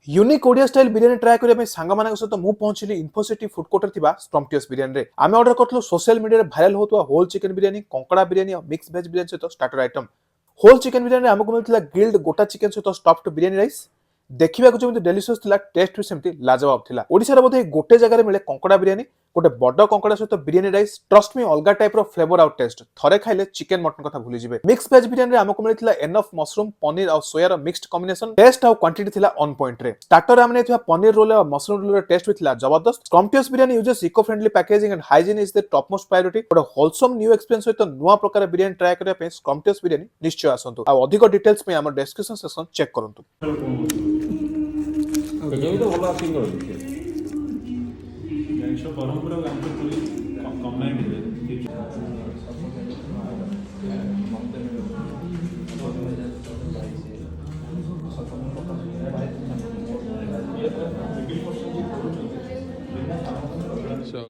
unique Odia style biryani try करने सांग सहित मुझे पहुंचली इन्फोसिटी फूड कोर्टर थी स्क्रम्पटियस बिरियानी आम अर्डर करूँ सोशल मीडिया भाइराल होता होल चिकेन बिरियानी कंकड़ा बिरियानी और मिक्स वेज बिरियानी सहित starter item whole chicken biryani आमको मिलता ग्रिल्ड गोटा चिकेन सहित स्टफ्ड बिरियानी राइस देखा जमी डेलीशियस था टेस्ट भी सेमती लाजवाब था ओडिशार बोधे गोटे जगह मिले कंकड़ा बिरियानी गोटे बड़ कंकड़ा सहित बिरियानी राइस ट्रस्ट मी अलग टाइप फ्लेवर आउट टेस्ट थरे खाइले चिकेन मटन कथा भूली जिवे मिक्स वेज बिरियानी आमको मिलता एनफ मशरूम पनीर और सोयार मिक्सड कॉम्बिनेशन टेस्ट और क्वांटिटी थिला ऑन पॉइंट रे स्टार्टर आमने थिला पनीर रोल और मशरूम रोल टेस्ट भी थिला जबरदस्त scrumptious biryani uses eco friendly packaging and hygiene is the top most priority गोटे होलसम न्यू एक्सपीरियंस सहित नुआ प्रकार बिरियानी ट्राई करबा पे स्क्रम्पटियस बिरियानी निश्चय आसंतु आ अधिक डिटेल्स में हमर डिस्क्रिप्शन सेक्शन चेक करंतु ଯେମିତି ଭଲ ଆକ୍ଟିଂ କରନ୍ତି ଜାଣିଛ ବ୍ରହ୍ମପୁର ଗାଁକୁ କମ୍ ନାହିଁ ମିଳେ